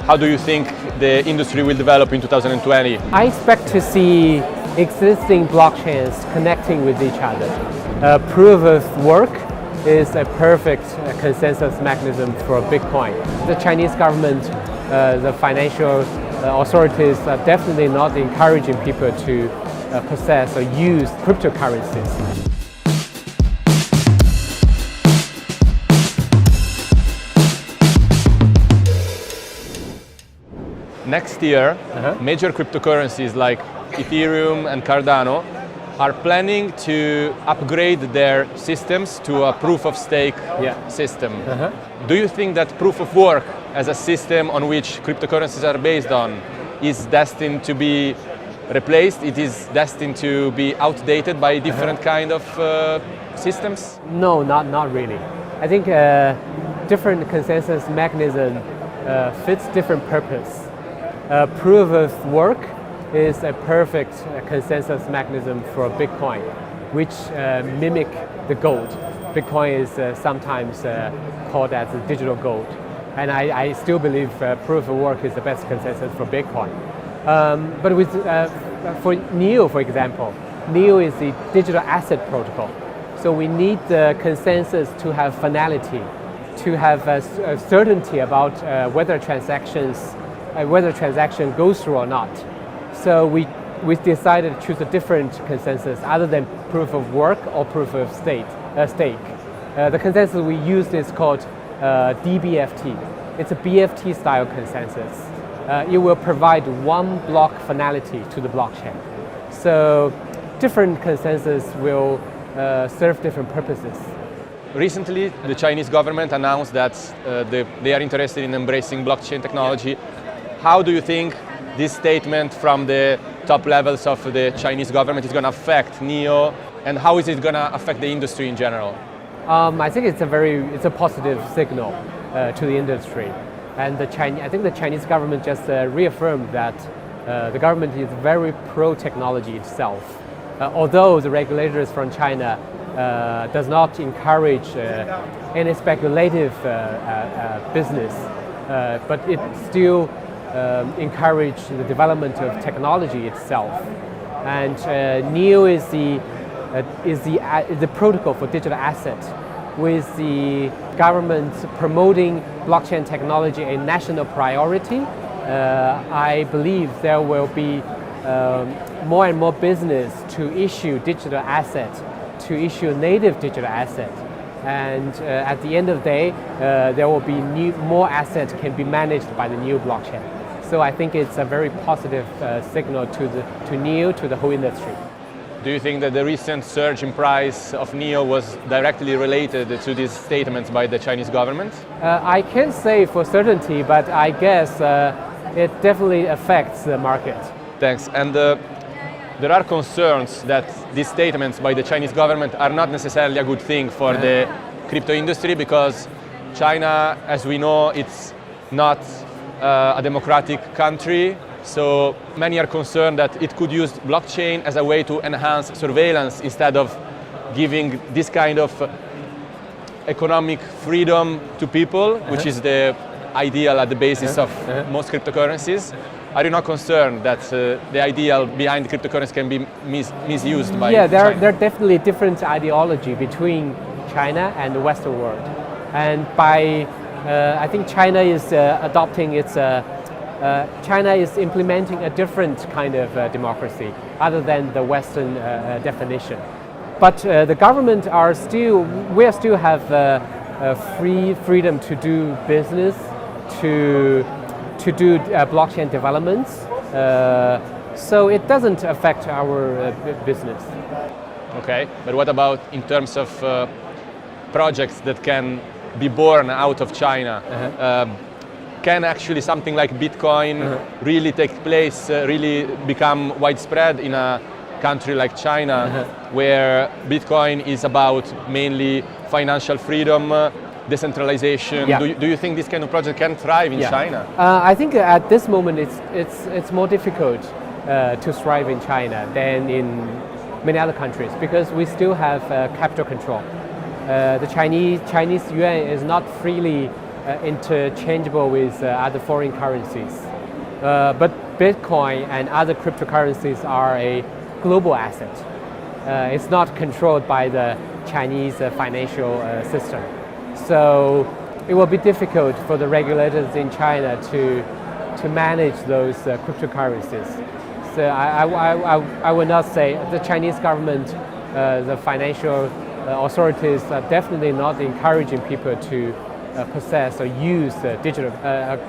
how do you think the industry will develop in 2020? I expect to see existing blockchains connecting with each other. Proof of work is a perfect consensus mechanism for Bitcoin. The Chinese government, the financial authorities are definitely not encouraging people to possess or use cryptocurrencies. Next year, major cryptocurrencies like Ethereum and Cardano are planning to upgrade their systems to a proof-of-stake system. Do you think that proof of work as a system on which cryptocurrencies are based on is destined to be replaced? It is destined to be outdated by different kind of systems? No, not really. I think different consensus mechanism fits different purpose. Proof of work is a perfect consensus mechanism for Bitcoin, which mimic the gold. Bitcoin is sometimes called as the digital gold. And I still believe proof of work is the best consensus for Bitcoin. But with, for NEO, for example, NEO is the digital asset protocol. So we need the consensus to have finality, to have a certainty about whether transaction goes through or not. So we decided to choose a different consensus other than proof of work or proof of stake. The consensus we used is called DBFT. It's a BFT style consensus. It will provide one block finality to the blockchain. So different consensus will serve different purposes. Recently, the Chinese government announced that they are interested in embracing blockchain technology. How do you think this statement from the top levels of the Chinese government is going to affect NEO, and how is it going to affect the industry in general? I think it's a positive signal to the industry, and I think the Chinese government just reaffirmed that the government is very pro-technology itself. Although the regulators from China does not encourage any speculative business, but it still encourage the development of technology itself, and NEO is the protocol for digital asset, with the government promoting blockchain technology a national priority. I believe there will be more and more business to issue digital asset, to issue native digital asset. And at the end of the day, there will be more assets can be managed by the new blockchain. So I think it's a very positive signal to NEO, to the whole industry. Do you think that the recent surge in price of NEO was directly related to these statements by the Chinese government? I can't say for certainty, but I guess it definitely affects the market. Thanks. And there are concerns that these statements by the Chinese government are not necessarily a good thing for the crypto industry, because China, as we know, it's not a democratic country. So many are concerned that it could use blockchain as a way to enhance surveillance instead of giving this kind of economic freedom to people, which is the ideal at the basis of most cryptocurrencies. Are you not concerned that the ideal behind cryptocurrency can be misused by China? Yeah, there are definitely different ideology between China and the Western world. And I think China is adopting its China is implementing a different kind of democracy other than the Western definition. But the government we still have freedom to do business, to do blockchain developments. So it doesn't affect our business. Okay, but what about in terms of projects that can be born out of China? Can actually something like Bitcoin really take place, really become widespread in a country like China, where Bitcoin is about mainly financial freedom, decentralization? Do you think this kind of project can thrive in China? I think at this moment it's more difficult to thrive in China than in many other countries, because we still have capital control. The Chinese yuan is not freely interchangeable with other foreign currencies. But Bitcoin and other cryptocurrencies are a global asset. It's not controlled by the Chinese financial system. So it will be difficult for the regulators in China to manage those cryptocurrencies. So I would not say the Chinese government, the financial authorities are definitely not encouraging people to possess or use digital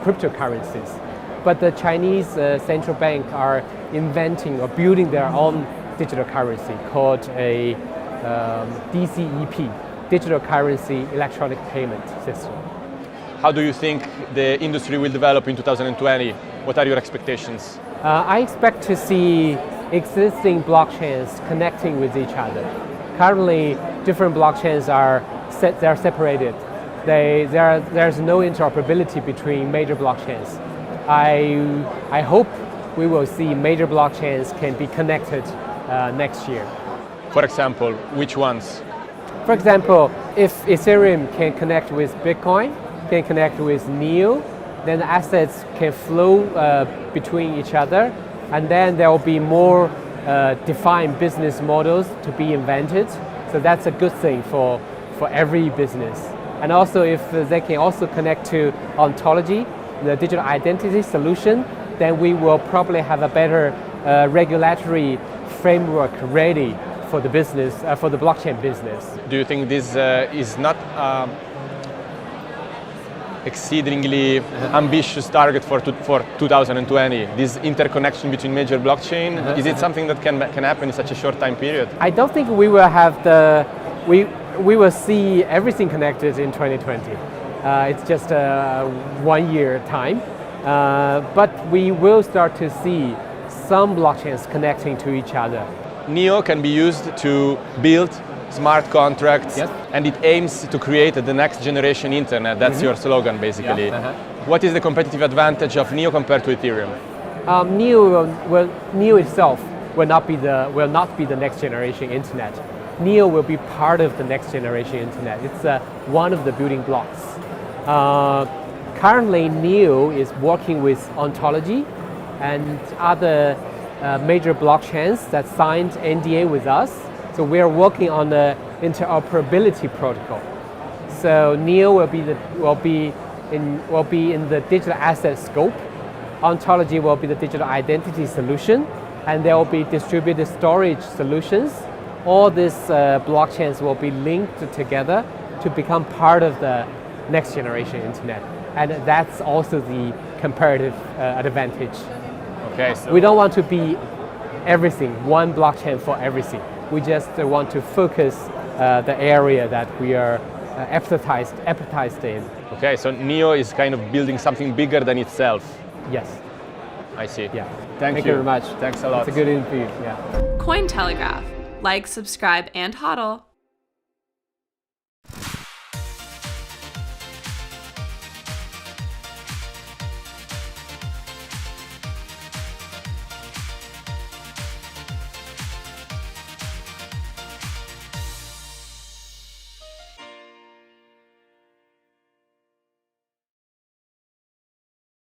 cryptocurrencies. But the Chinese central bank are inventing or building their own digital currency called a DCEP, Digital Currency Electronic Payment System. How do you think the industry will develop in 2020? What are your expectations? I expect to see existing blockchains connecting with each other. Currently, different blockchains they're separated. There's no interoperability between major blockchains. I hope we will see major blockchains can be connected next year. For example, which ones? For example, if Ethereum can connect with Bitcoin, can connect with NEO, then the assets can flow between each other, and then there will be more defined business models to be invented. So that's a good thing for every business. And also if they can also connect to ontology, the digital identity solution, then we will probably have a better regulatory framework ready for the business, for the blockchain business. Do you think this is not exceedingly ambitious target for 2020? This interconnection between major blockchain, is it something that can happen in such a short time period? I don't think we will have we will see everything connected in 2020. It's just a 1 year time, but we will start to see some blockchains connecting to each other. NEO can be used to build smart contracts, yes, and it aims to create the next generation internet. That's your slogan, basically. Yeah. What is the competitive advantage of NEO compared to Ethereum? NEO itself will not be the next generation internet. NEO will be part of the next generation internet. It's one of the building blocks. Currently, NEO is working with ontology and other major blockchains that signed NDA with us. So we are working on the interoperability protocol. So NEO will be in the digital asset scope. Ontology will be the digital identity solution, and there will be distributed storage solutions. All these blockchains will be linked together to become part of the next generation internet. And that's also the comparative advantage. Okay, so we don't want to be everything, one blockchain for everything. We just want to focus the area that we are appetized in. Okay, so NEO is kind of building something bigger than itself. Yes. I see. Yeah. Thank you very much. Thanks a lot. It's a good interview. Yeah. Cointelegraph. Like, subscribe, and hodl.